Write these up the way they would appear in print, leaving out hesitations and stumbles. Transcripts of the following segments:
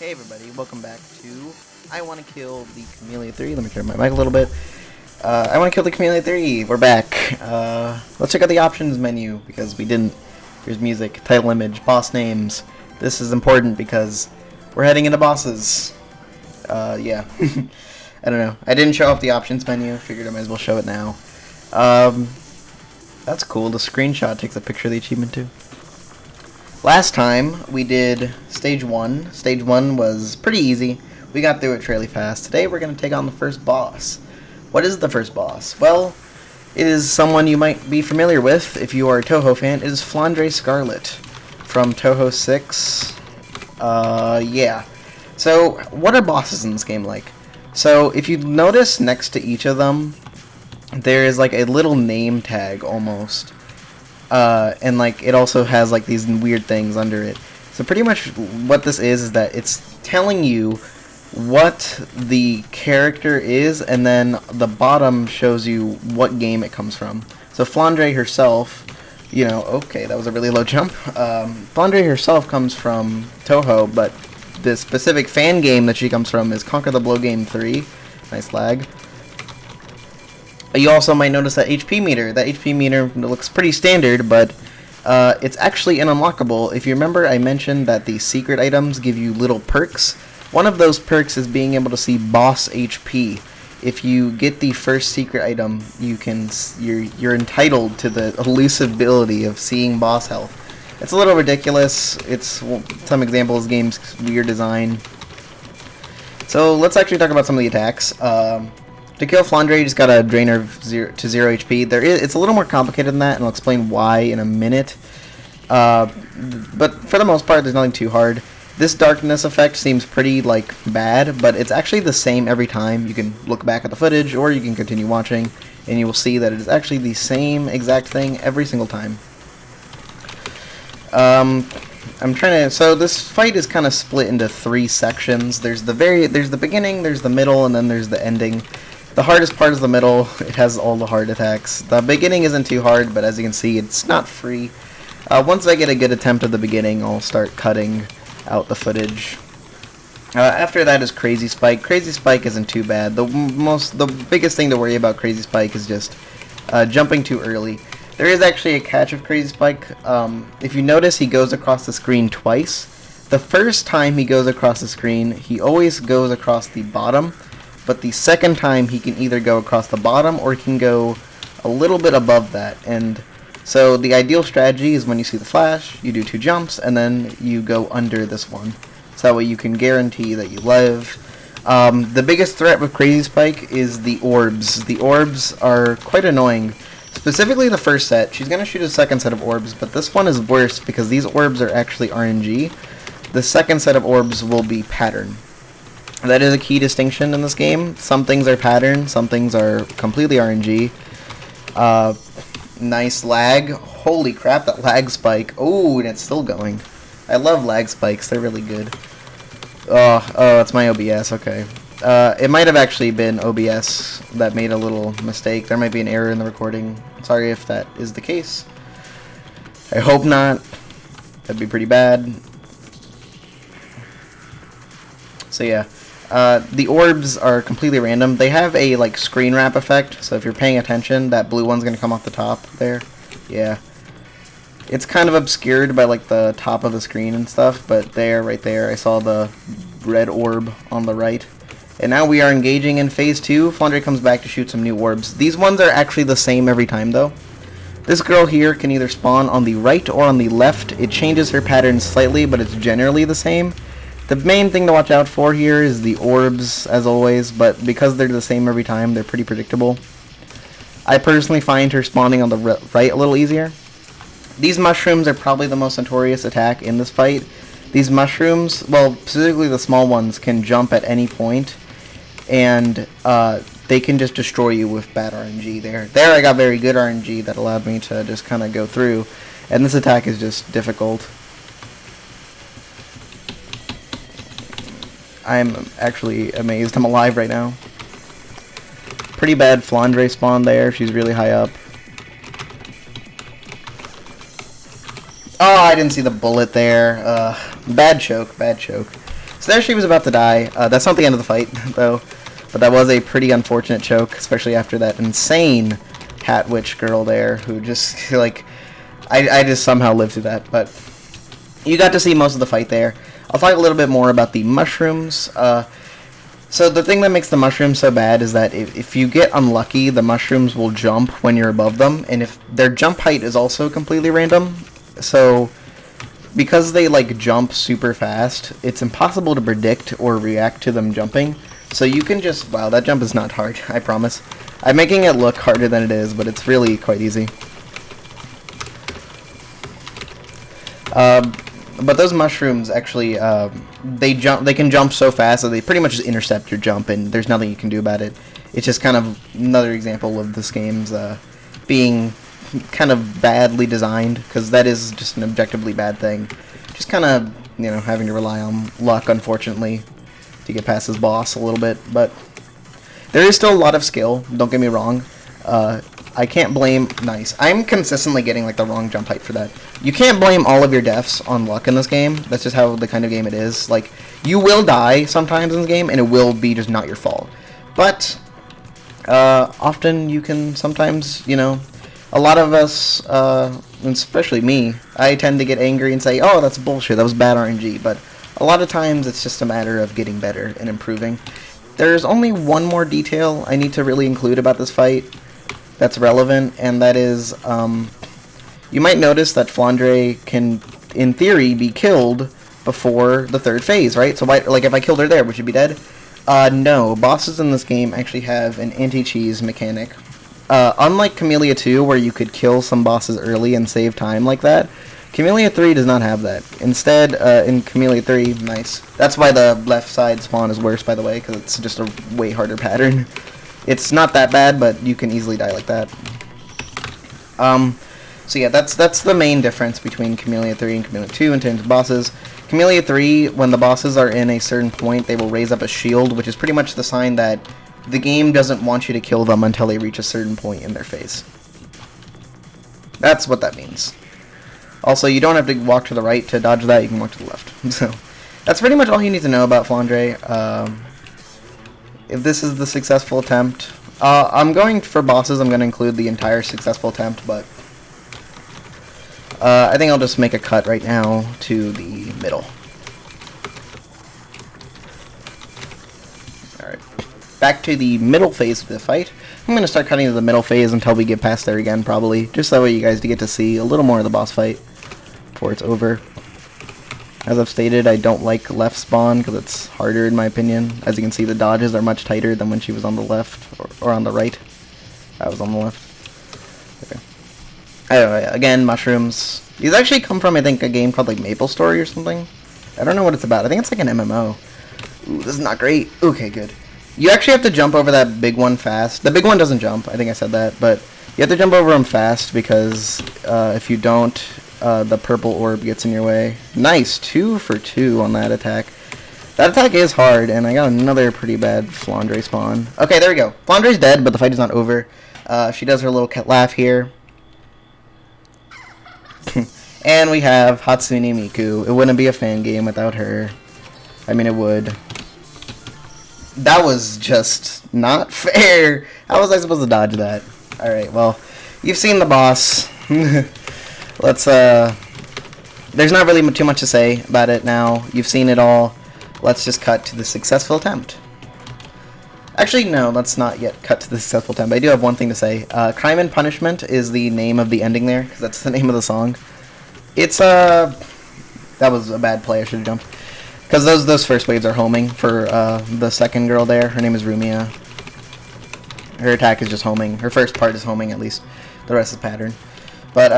Hey everybody, welcome back to I Want to Kill the Kamilia 3. Let me turn my mic a little bit. I Want to Kill the Kamilia 3. We're back. Let's check out the options menu because we didn't. Here's music, title image, boss names. This is important because we're heading into bosses. Yeah. I don't know. I didn't show off the options menu. Figured I might as well show it now. That's cool. The screenshot takes a picture of the achievement too. Last time we did stage 1. Stage 1 was pretty easy. We got through it fairly fast. Today we're going to take on the first boss. What is the first boss? Well, it is someone you might be familiar with if you are a Touhou fan. It is Flandre Scarlet from Touhou 6. Yeah. So, what are bosses in this game like? So, if you notice next to each of them, there is like a little name tag almost. And like it also has like these weird things under it. So pretty much what this is that it's telling you what the character is, and then the bottom shows you what game it comes from. So Flandre herself, you know, okay, that was a really low jump. Flandre herself comes from Touhou, but the specific fan game that she comes from is Conquer the Blow Game 3. Nice lag. You also might notice that HP meter. That HP meter looks pretty standard, but it's actually an unlockable. If you remember, I mentioned that the secret items give you little perks. One of those perks is being able to see boss HP. If you get the first secret item, you're entitled to the elusive ability of seeing boss health. It's a little ridiculous. It's some examples, game's weird design. So let's actually talk about some of the attacks. To kill Flandre, you just gotta drain her 0 HP. It's a little more complicated than that, and I'll explain why in a minute. But for the most part, there's nothing too hard. This darkness effect seems pretty like bad, but it's actually the same every time. You can look back at the footage, or you can continue watching, and you will see that it is actually the same exact thing every single time. So this fight is kind of split into 3 sections. There's the beginning, there's the middle, and then there's the ending. The hardest part is the middle. It has all the hard attacks. The beginning isn't too hard, but as you can see, it's not free. Once I get a good attempt at the beginning, I'll start cutting out the footage. After that is Crazy Spike. Crazy Spike isn't too bad. The biggest thing to worry about Crazy Spike is just jumping too early. There is actually a catch of Crazy Spike. If you notice, he goes across the screen twice. The first time he goes across the screen, he always goes across the bottom. But the second time, he can either go across the bottom or he can go a little bit above that. And so the ideal strategy is when you see the flash, you do 2 jumps, and then you go under this one. So that way you can guarantee that you live. The biggest threat with Crazy Spike is the orbs. The orbs are quite annoying. Specifically the first set. She's going to shoot a second set of orbs, but this one is worse because these orbs are actually RNG. The second set of orbs will be pattern. That is a key distinction in this game. Some things are pattern, some things are completely RNG. Nice lag. Holy crap, that lag spike. Oh, and it's still going. I love lag spikes, they're really good. Oh, it's my OBS, okay. It might have actually been OBS that made a little mistake. There might be an error in the recording. Sorry if that is the case. I hope not. That'd be pretty bad. So yeah. The orbs are completely random. They have a like screen wrap effect, so if you're paying attention, that blue one's gonna come off the top there. Yeah. It's kind of obscured by like the top of the screen and stuff, but right there, I saw the red orb on the right. And now we are engaging in phase 2. Flandre comes back to shoot some new orbs. These ones are actually the same every time though. This girl here can either spawn on the right or on the left. It changes her pattern slightly, but it's generally the same. The main thing to watch out for here is the orbs, as always, but because they're the same every time, they're pretty predictable. I personally find her spawning on the right a little easier. These mushrooms are probably the most notorious attack in this fight. These mushrooms, well, specifically the small ones, can jump at any point, and they can just destroy you with bad RNG there. There I got very good RNG that allowed me to just kind of go through, and this attack is just difficult. I'm actually amazed I'm alive right now. Pretty bad Flandre spawn there. She's really high up. Oh, I didn't see the bullet there. Bad choke, bad choke. So there she was about to die. That's not the end of the fight, though. But that was a pretty unfortunate choke, especially after that insane Hat Witch girl there, who just, like... I just somehow lived through that, but... You got to see most of the fight there. I'll talk a little bit more about the mushrooms. So the thing that makes the mushrooms so bad is that if you get unlucky, the mushrooms will jump when you're above them, and if their jump height is also completely random, so because they like jump super fast, it's impossible to predict or react to them jumping. So you can just, wow, that jump is not hard, I promise. I'm making it look harder than it is, but it's really quite easy. But those mushrooms actually, they can jump so fast that they pretty much just intercept your jump, and there's nothing you can do about it. It's just kind of another example of this game's being kind of badly designed, because that is just an objectively bad thing. Just kind of, you know, having to rely on luck, unfortunately, to get past this boss a little bit. But there is still a lot of skill, don't get me wrong. I can't blame... Nice. I'm consistently getting, like, the wrong jump height for that. You can't blame all of your deaths on luck in this game. That's just how the kind of game it is. Like, you will die sometimes in this game, and it will be just not your fault. But, often you can sometimes, you know... A lot of us, especially me, I tend to get angry and say, oh, that's bullshit, that was bad RNG. But a lot of times it's just a matter of getting better and improving. There's only one more detail I need to really include about this fight that's relevant, and that is, you might notice that Flandre can, in theory, be killed before the third phase, right? So, like, if I killed her there, would she be dead? No. Bosses in this game actually have an anti-cheese mechanic. Unlike Kamilia 2, where you could kill some bosses early and save time like that, Kamilia 3 does not have that. Instead, in Kamilia 3, nice. That's why the left side spawn is worse, by the way, because it's just a way harder pattern. It's not that bad, but you can easily die like that. So yeah, that's the main difference between Kamilia 3 and Kamilia 2 in terms of bosses. Kamilia 3, when the bosses are in a certain point, they will raise up a shield, which is pretty much the sign that the game doesn't want you to kill them until they reach a certain point in their phase. That's what that means. Also, you don't have to walk to the right to dodge that, you can walk to the left. So, that's pretty much all you need to know about Flandre. If this is the successful attempt, I'm going for bosses, I'm going to include the entire successful attempt, but I think I'll just make a cut right now to the middle. Alright, back to the middle phase of the fight. I'm going to start cutting to the middle phase until we get past there again, probably, just that way you guys get to see a little more of the boss fight before it's over. As I've stated, I don't like left spawn because it's harder in my opinion. As you can see, the dodges are much tighter than when she was on the left or on the right. I was on the left. Okay. Anyway, again, mushrooms. These actually come from, I think, a game called like Maple Story or something. I don't know what it's about. I think it's like an MMO. Ooh, this is not great. Okay, good. You actually have to jump over that big one fast. The big one doesn't jump. I think I said that, but you have to jump over them fast because if you don't, the purple orb gets in your way. Nice, 2 for 2 on that attack. That attack is hard, and I got another pretty bad Flandre spawn. Okay, there we go. Flandre's dead, but the fight is not over. She does her little laugh here. And we have Hatsune Miku. It wouldn't be a fan game without her. I mean, it would. That was just not fair. How was I supposed to dodge that? Alright, well, you've seen the boss. Let's, there's not really too much to say about it now. You've seen it all. Let's just cut to the successful attempt. Actually, no, let's not yet cut to the successful attempt. I do have one thing to say. Crime and Punishment is the name of the ending there, because that's the name of the song. It's, that was a bad play. I should have jumped. Because those first waves are homing for, the second girl there. Her name is Rumia. Her attack is just homing. Her first part is homing, at least. The rest is pattern. But,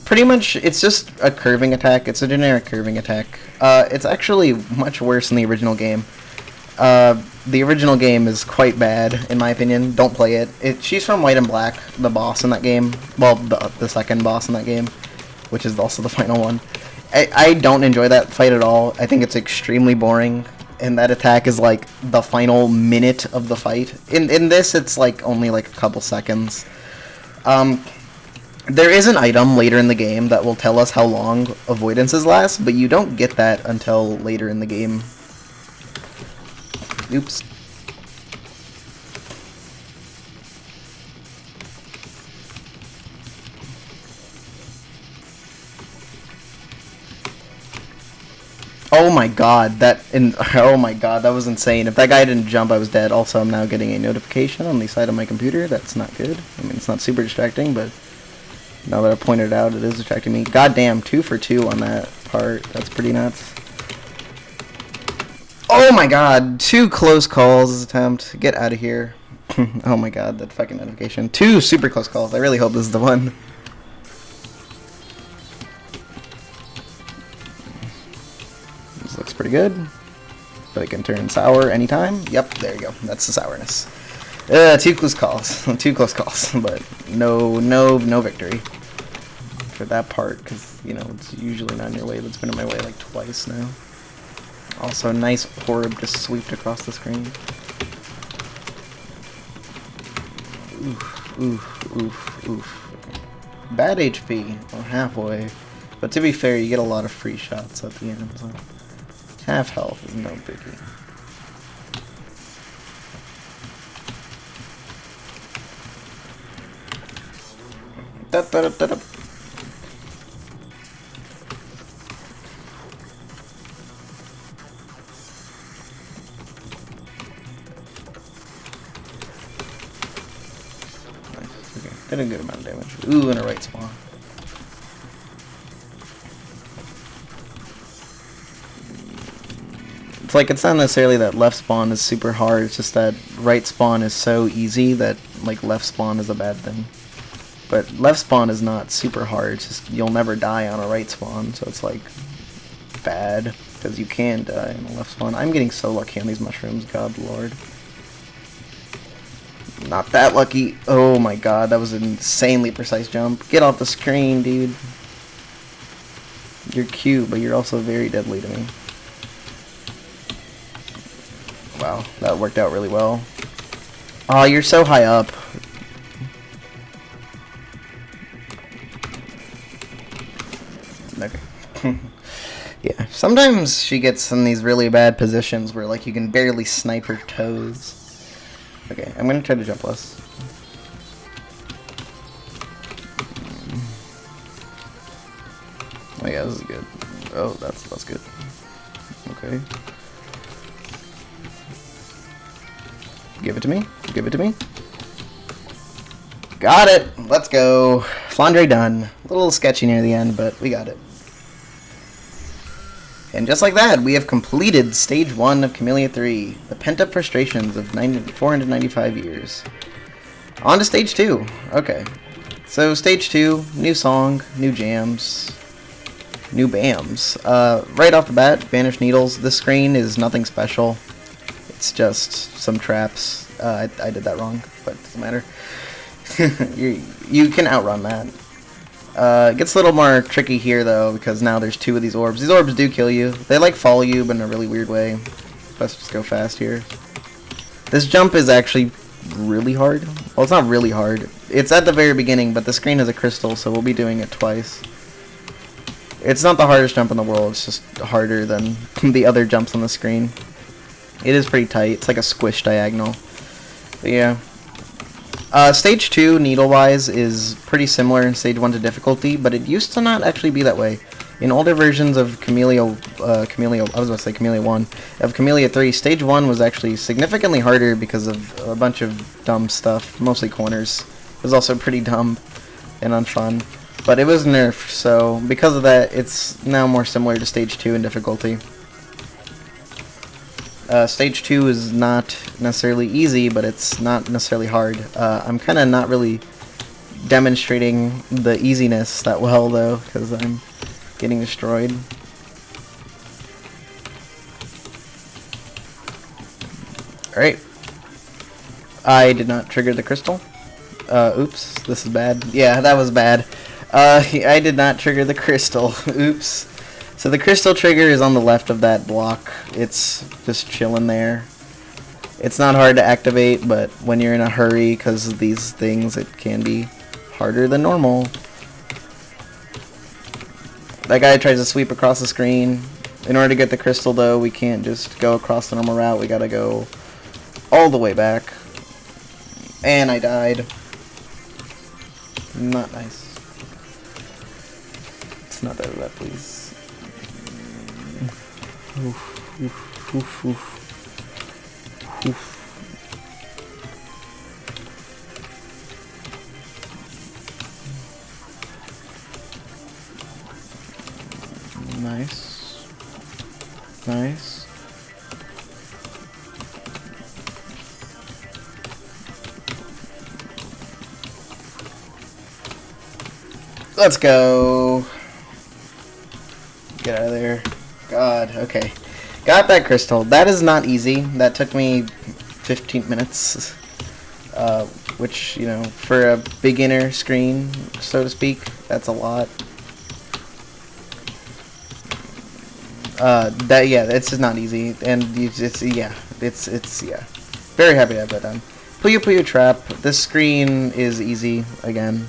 pretty much, it's just a curving attack. It's a generic curving attack. It's actually much worse than the original game. The original game is quite bad, in my opinion. Don't play it. She's from White and Black, the boss in that game. Well, the second boss in that game, which is also the final one. I don't enjoy that fight at all. I think it's extremely boring, and that attack is like the final minute of the fight. In this, it's like only like a couple seconds. There is an item later in the game that will tell us how long avoidances last, but you don't get that until later in the game. Oops. Oh my god, oh my god, that was insane. If that guy didn't jump, I was dead. Also, I'm now getting a notification on the side of my computer. That's not good. I mean, it's not super distracting, but now that I pointed it out, it is distracting me. God damn, 2 for 2 on that part. That's pretty nuts. Oh my god, 2 close calls attempt. Get out of here. Oh my god, that fucking notification. 2 super close calls. I really hope this is the one. This looks pretty good. But it can turn sour anytime. Yep, there you go. That's the sourness. 2 close calls. 2 close calls, but no victory for that part, because, you know, it's usually not in your way. It's been in my way like twice now. Also, nice orb just sweeped across the screen. Oof, oof, oof, oof. Bad HP, or halfway. But to be fair, you get a lot of free shots at the end, so half health is no biggie. Da, da, da, da, da. Did a good amount of damage. Ooh, and a right spawn. It's like, it's not necessarily that left spawn is super hard, it's just that right spawn is so easy that, like, left spawn is a bad thing. But left spawn is not super hard, it's just you'll never die on a right spawn, so it's like bad, because you can die on a left spawn. I'm getting so lucky on these mushrooms, god lord. Not that lucky. Oh my god, that was an insanely precise jump. Get off the screen, dude. You're cute, but you're also very deadly to me. Wow, that worked out really well. Oh, you're so high up. Okay. Yeah, sometimes she gets in these really bad positions where, like, you can barely snipe her toes. Okay, I'm gonna try to jump less. Oh yeah, this is good. Oh, that's good. Okay. Give it to me. Give it to me. Got it! Let's go. Flandre done. A little sketchy near the end, but we got it. And just like that, we have completed Stage 1 of Kamilia 3, the pent-up frustrations of 495 years. On to Stage 2. Okay. So, Stage 2, new song, new jams, new BAMs. Right off the bat, Vanished Needles. This screen is nothing special. It's just some traps. I did that wrong, but it doesn't matter. you can outrun that. It gets a little more tricky here, though, because now there's 2 of these orbs. These orbs do kill you. They, like, follow you, but in a really weird way. Let's just go fast here. This jump is actually really hard. Well, it's not really hard. It's at the very beginning, but the screen has a crystal, so we'll be doing it twice. It's not the hardest jump in the world. It's just harder than the other jumps on the screen. It is pretty tight. It's like a squish diagonal. But, yeah. Stage 2, needle-wise, is pretty similar in Stage 1 to difficulty, but it used to not actually be that way. In older versions of Kamilia 1, of Kamilia 3, Stage 1 was actually significantly harder because of a bunch of dumb stuff, mostly corners. It was also pretty dumb and unfun, but it was nerfed, so because of that, it's now more similar to Stage 2 in difficulty. Stage 2 is not necessarily easy, but it's not necessarily hard. I'm kind of not really demonstrating the easiness that well, though, because I'm getting destroyed. Alright. I did not trigger the crystal. Oops, this is bad. Yeah, that was bad. I did not trigger the crystal. Oops. So the crystal trigger is on the left of that block. It's just chilling there. It's not hard to activate, but when you're in a hurry because of these things, it can be harder than normal. That guy tries to sweep across the screen. In order to get the crystal, though, we can't just go across the normal route. We gotta go all the way back. And I died. Not nice. Let's not die to that, please. Oof, oof, oof, oof. Oof. Nice. Nice. Let's go. Get out of there. God, okay. Got that crystal. That is not easy. That took me 15 minutes. Which, you know, for a beginner screen, so to speak, that's a lot. It's just not easy, and it's very happy to have that done. Puyo Puyo Trap. This screen is easy again.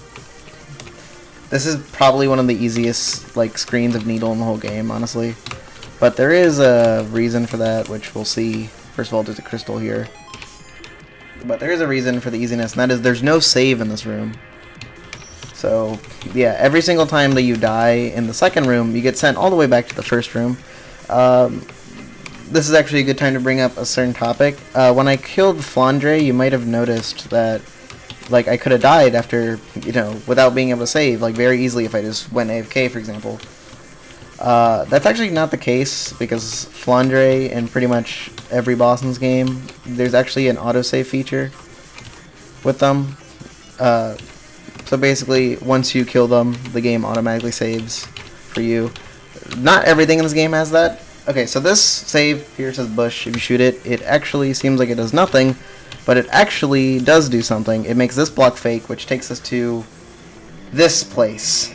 This is probably one of the easiest like screens of Needle in the whole game, honestly. But there is a reason for that, which we'll see. First of all, there's a crystal here, but there is a reason for the easiness, and that is there's no save in this room. So yeah, every single time that you die in the second room, you get sent all the way back to the first room. This is actually a good time to bring up a certain topic. When I killed Flandre, you might have noticed that, like, I could have died after, you know, without being able to save, like, very easily if I just went AFK, for example. That's actually not the case, because Flandre and pretty much every boss in this game, there's actually an autosave feature with them. So basically, once you kill them, the game automatically saves for you. Not everything in this game has that. Okay, so this save here says bush. If you shoot it, it actually seems like it does nothing, but it actually does do something. It makes this block fake, which takes us to this place.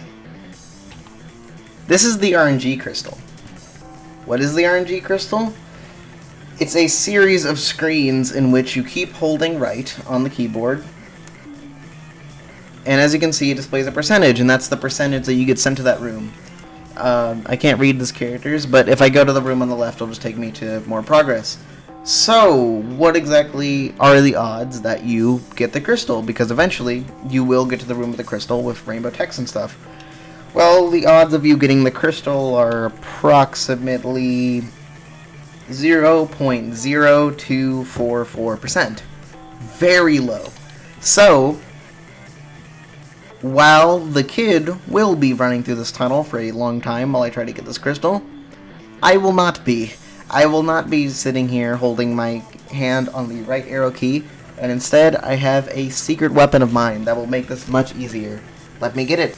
This is the RNG Crystal. What is the RNG Crystal? It's a series of screens in which you keep holding right on the keyboard. And as you can see, it displays a percentage, and that's the percentage that you get sent to that room. I can't read these characters, but if I go to the room on the left, it'll just take me to more progress. So, what exactly are the odds that you get the crystal? Because eventually, you will get to the room with the crystal with rainbow text and stuff. Well, the odds of you getting the crystal are approximately 0.0244%. Very low. So, while the kid will be running through this tunnel for a long time while I try to get this crystal, I will not be. I will not be sitting here holding my hand on the right arrow key, and instead I have a secret weapon of mine that will make this much easier. Let me get it.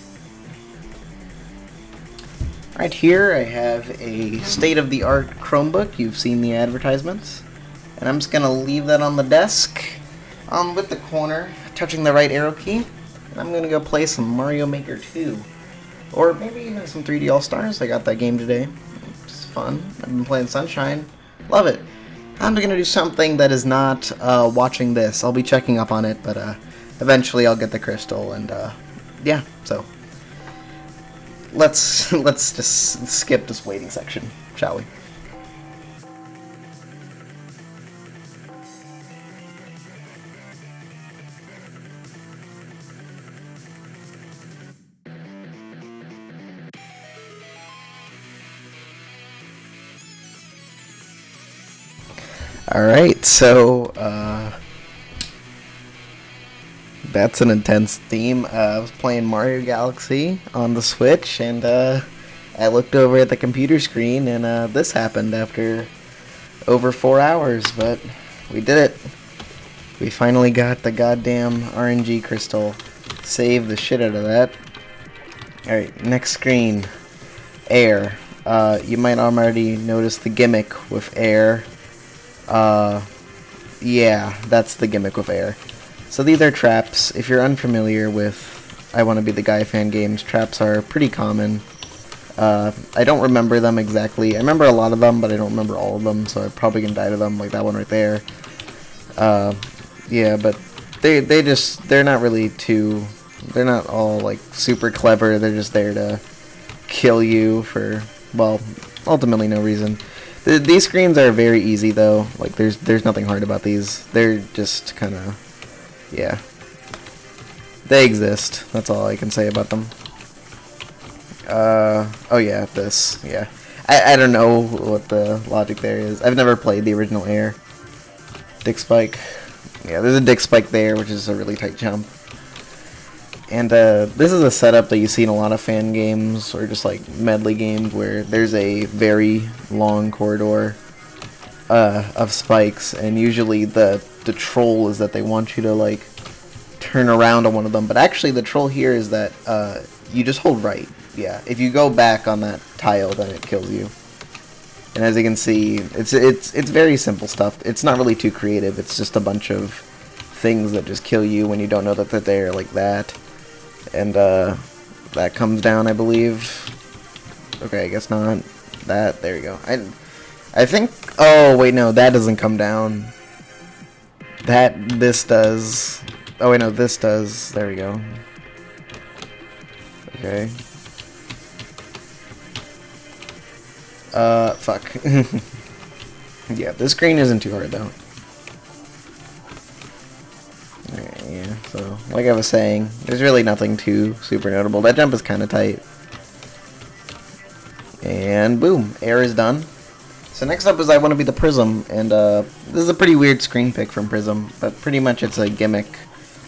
Right here I have a state-of-the-art Chromebook. You've seen the advertisements. And I'm just going to leave that on the desk with the corner touching the right arrow key. I'm going to go play some Mario Maker 2. Or maybe even some 3D All-Stars. I got that game today. It's fun. I've been playing Sunshine. Love it. I'm going to do something that is not watching this. I'll be checking up on it, but eventually I'll get the crystal. And yeah, so let's just skip this waiting section, shall we? Alright, so, that's an intense theme. I was playing Mario Galaxy on the Switch, and, I looked over at the computer screen, and, this happened after over 4 hours, but we did it. We finally got the goddamn RNG Crystal. Saved the shit out of that. Alright, next screen. Air. You might already notice the gimmick with air. Yeah, that's the gimmick with air. So these are traps. If you're unfamiliar with I Wanna Be the Guy fan games, traps are pretty common. I don't remember them exactly. I remember a lot of them, but I don't remember all of them, so I'm probably gonna die to them, like that one right there. Yeah, but they're not really they're not all, like, super clever. They're just there to kill you for, well, ultimately no reason. These screens are very easy though. Like there's nothing hard about these. They're just kind of, yeah. They exist. That's all I can say about them. Oh yeah, this, yeah. I don't know what the logic there is. I've never played the original Air. Dick Spike. Yeah, there's a Dick Spike there, which is a really tight jump. And this is a setup that you see in a lot of fan games or just like medley games where there's a very long corridor of spikes, and usually the troll is that they want you to like turn around on one of them, but actually the troll here is that you just hold right. Yeah, if you go back on that tile, then it kills you. And as you can see, it's very simple stuff. It's not really too creative. It's just a bunch of things that just kill you when you don't know that they're there, like that. And that comes down, I believe. Okay, I guess not. That, there you go. I think, oh wait, no, that doesn't come down. This does. Oh wait, no, this does. There we go. Okay. Fuck. Yeah, this screen isn't too hard though. Yeah, so, like I was saying, there's really nothing too super notable. That jump is kind of tight. And boom, Air is done. So next up is I Want to Be the Prism, and this is a pretty weird screen pick from Prism, but pretty much it's a gimmick.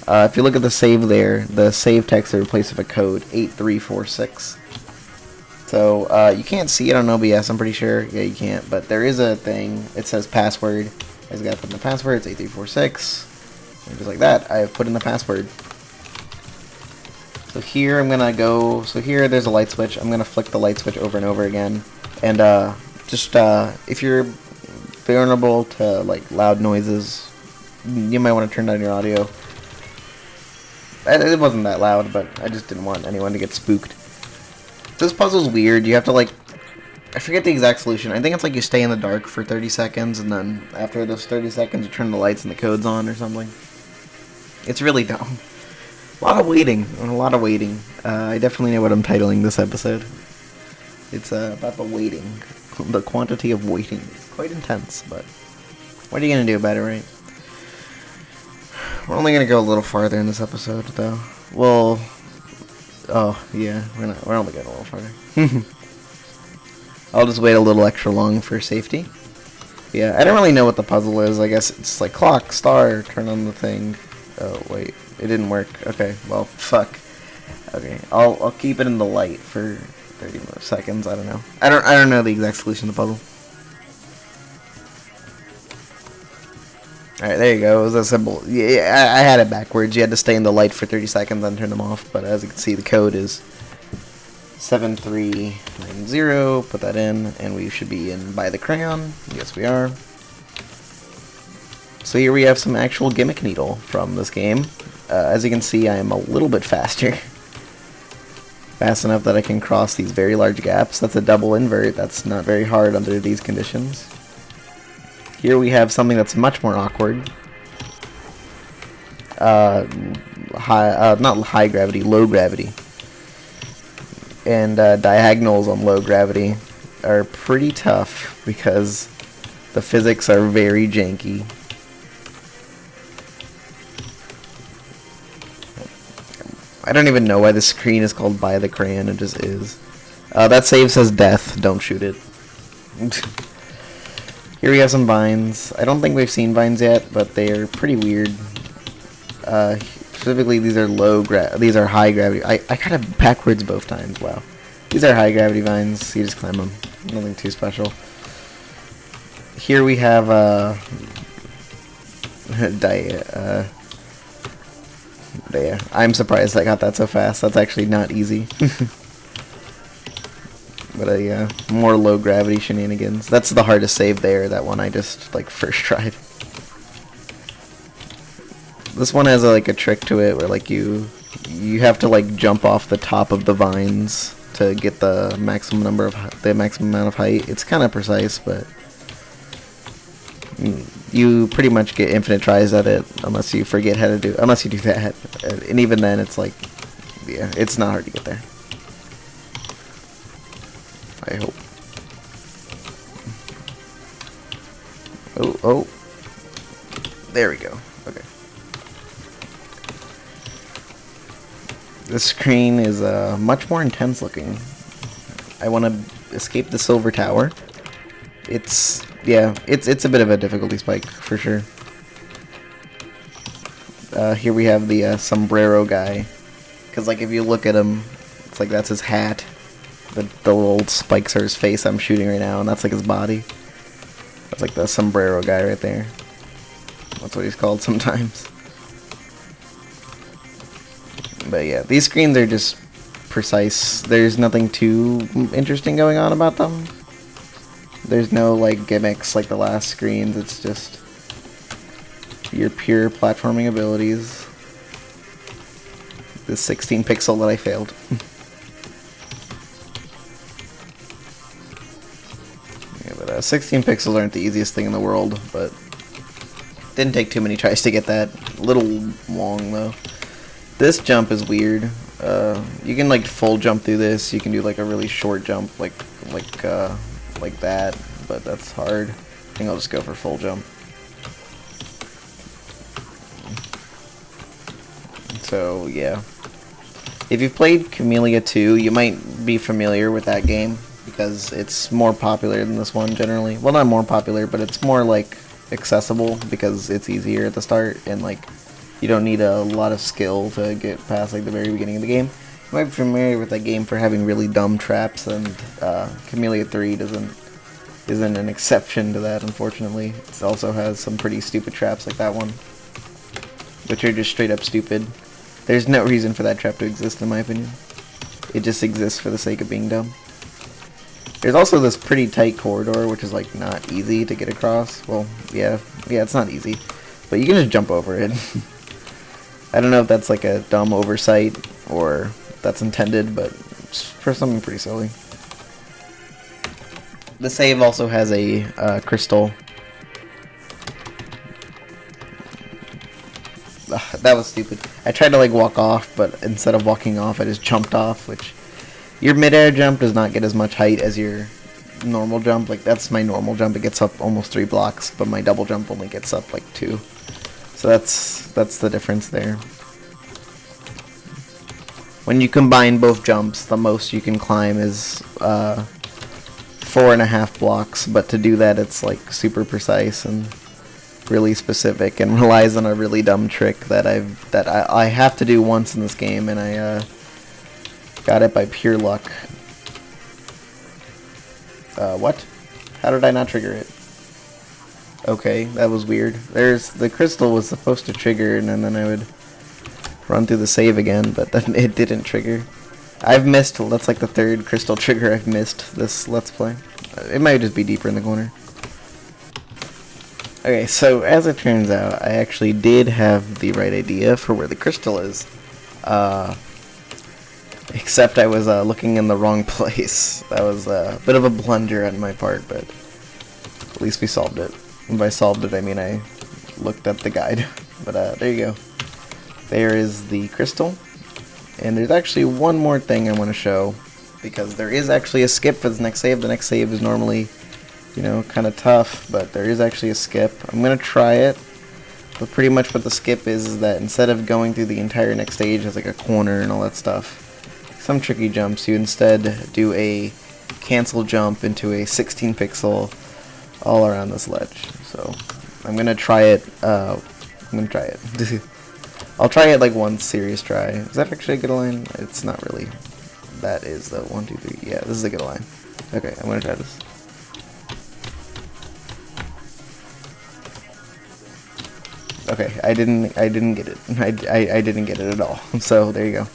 If you look at the save there, the save text is replaced with a code, 8346. So, you can't see it on OBS, I'm pretty sure. Yeah, you can't, but there is a thing. It says password. I just gotta put in the password, it's 8346. And just like that, I've put in the password. So here I'm gonna go, so here there's a light switch. I'm gonna flick the light switch over and over again. And just if you're vulnerable to like loud noises, you might want to turn down your audio. It wasn't that loud, but I just didn't want anyone to get spooked. This puzzle's weird. You have to like, I forget the exact solution. I think it's like you stay in the dark for 30 seconds, and then after those 30 seconds you turn the lights and the codes on or something. It's really dumb. A lot of waiting. I definitely know what I'm titling this episode. It's about the waiting. The quantity of waiting. It's quite intense, but what are you going to do about it, right? We're only going to go a little farther in this episode, though. Well, oh, yeah, we're only going a little farther. I'll just wait a little extra long for safety. Yeah, I don't really know what the puzzle is. I guess it's like clock, star, turn on the thing. Oh, wait, it didn't work. Okay, well, fuck. Okay, I'll keep it in the light for 30 more seconds. I don't know. I don't know the exact solution to the puzzle. Alright, there you go. It was a simple. Yeah, I had it backwards. You had to stay in the light for 30 seconds, then turn them off. But as you can see, the code is 7390. Put that in, and we should be in by the Crayon. Yes, we are. So here we have some actual gimmick needle from this game. As you can see, I am a little bit faster. Fast enough that I can cross these very large gaps. That's a double invert. That's not very hard under these conditions. Here we have something that's much more awkward. Not high gravity, low gravity. And diagonals on low gravity are pretty tough because the physics are very janky. I don't even know why the screen is called By the Crayon, it just is. That save says death, don't shoot it. Here we have some vines. I don't think we've seen vines yet, but they're pretty weird. Specifically, these are high gravity. I got it backwards both times, wow. These are high gravity vines, you just climb them. Nothing too special. Here we have, yeah, I'm surprised I got that so fast. That's actually not easy. But yeah, more low gravity shenanigans. That's the hardest save there. That one I just like first tried. This one has like a trick to it where like you have to like jump off the top of the vines to get the maximum amount of height. It's kind of precise, but you pretty much get infinite tries at it unless you forget how to do. Unless you do that, and even then, it's like, yeah, it's not hard to get there. I hope. Oh. There we go. Okay. This screen is much more intense looking. I want to escape the silver tower. It's a bit of a difficulty spike for sure. Here we have the sombrero guy, because like if you look at him, it's like that's his hat. The little spikes are his face I'm shooting right now, and that's like his body. That's like the sombrero guy right there. That's what he's called sometimes. But yeah, these screens are just precise. There's nothing too interesting going on about them. There's no like gimmicks like the last screens. It's just your pure platforming abilities. This 16 pixel that I failed. Yeah, but 16 pixels aren't the easiest thing in the world, but didn't take too many tries to get that. A little long though. This jump is weird. You can like full jump through this. You can do like a really short jump, like that, but that's hard. I think I'll just go for full jump. So yeah, if you've played Kamilia 2, you might be familiar with that game because it's more popular than this one generally. Well, not more popular, but it's more like accessible because it's easier at the start and like you don't need a lot of skill to get past like the very beginning of the game. You might be familiar with that game for having really dumb traps, and Kamilia 3 isn't an exception to that, unfortunately. It also has some pretty stupid traps like that one, which are just straight up stupid. There's no reason for that trap to exist, in my opinion. It just exists for the sake of being dumb. There's also this pretty tight corridor, which is like not easy to get across. Well, yeah, it's not easy, but you can just jump over it. I don't know if that's like a dumb oversight or if that's intended, but it's for something pretty silly. The save also has a crystal. Ugh, that was stupid. I tried to like walk off, but instead of walking off, I just jumped off, which your mid-air jump does not get as much height as your normal jump. Like that's my normal jump. It gets up almost 3 blocks, but my double jump only gets up like 2. So that's the difference there. When you combine both jumps, the most you can climb is 4.5 blocks, but to do that it's like super precise and really specific and relies on a really dumb trick that I have to do once in this game, and I got it by pure luck. What? How did I not trigger it? Okay, that was weird. The crystal was supposed to trigger, and then I would run through the save again, but then it didn't trigger. I've missed, that's like the 3rd crystal trigger I've missed this Let's Play. It might just be deeper in the corner. Okay, so as it turns out, I actually did have the right idea for where the crystal is. Except I was looking in the wrong place. That was a bit of a blunder on my part, but at least we solved it. And by solved it, I mean I looked at the guide. But there you go. There is the crystal. And there's actually one more thing I want to show, because there is actually a skip for the next save. The next save is normally, you know, kind of tough, but there is actually a skip. I'm going to try it, but pretty much what the skip is that instead of going through the entire next stage as like a corner and all that stuff, some tricky jumps, you instead do a cancel jump into a 16 pixel all around this ledge. So I'm going to try it. I'll try it like one serious try. Is that actually a good line? It's not really. That is the 1, 2, 3. Yeah, this is a good line. Okay, I'm gonna try this. Okay, I didn't get it. I didn't get it at all. So there you go.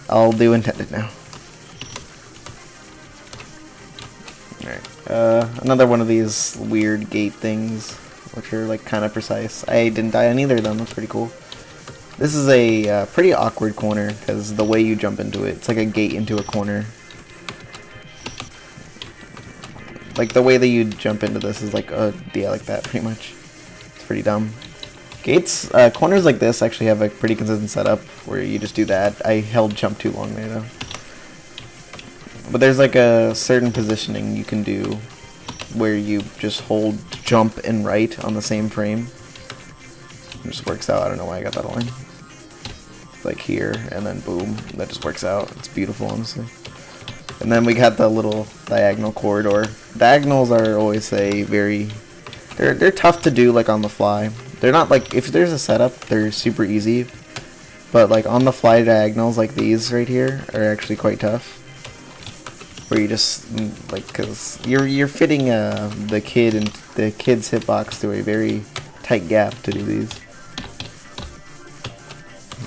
I'll do intended now. Alright. Another one of these weird gate things, which are like kind of precise. I didn't die on either of them. That's pretty cool. This is a pretty awkward corner, because the way you jump into it, it's like a gate into a corner. Like, the way that you jump into this is like, yeah, like that, pretty much. It's pretty dumb. Gates, corners like this actually have a pretty consistent setup, where you just do that. I held jump too long there, though. But there's like a certain positioning you can do where you just hold jump and right on the same frame. It just works out. I don't know why I got that on. It's like here, and then boom. That just works out. It's beautiful, honestly. And then we got the little diagonal corridor. Diagonals are always they're tough to do like on the fly. They're not like, if there's a setup, they're super easy. But like on the fly diagonals like these right here are actually quite tough. Where you just like, cause you're fitting the kid's hitbox to a very tight gap to do these.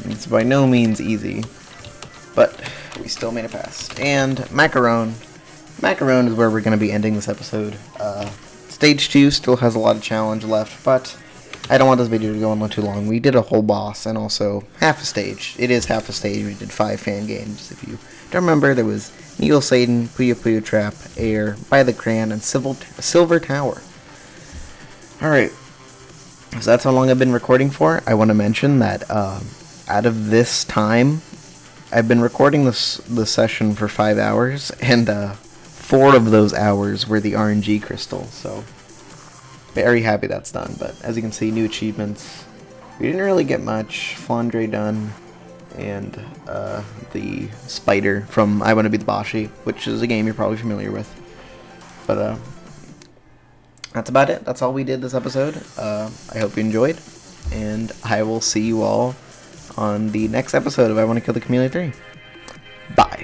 It's by no means easy, but we still made it past. And Macaron is where we're going to be ending this episode. Stage 2 still has a lot of challenge left, but I don't want this video to go on too long. We did a whole boss and also half a stage. It is half a stage. We did 5 fan games. If you don't remember, there was Needle Satan, Puyo Puyo Trap, Air, By the Crayon, and Silver Tower. Alright, so that's how long I've been recording for. I want to mention that out of this time, I've been recording the session for 5 hours, and 4 of those hours were the RNG Crystal, so very happy that's done. But as you can see, new achievements. We didn't really get much. Flandre done, and the spider from I Want to Be the Bashi, which is a game you're probably familiar with. But that's about it. That's all we did this episode. I hope you enjoyed, and I will see you all on the next episode of I Want to Kill the Kamilia 3. Bye.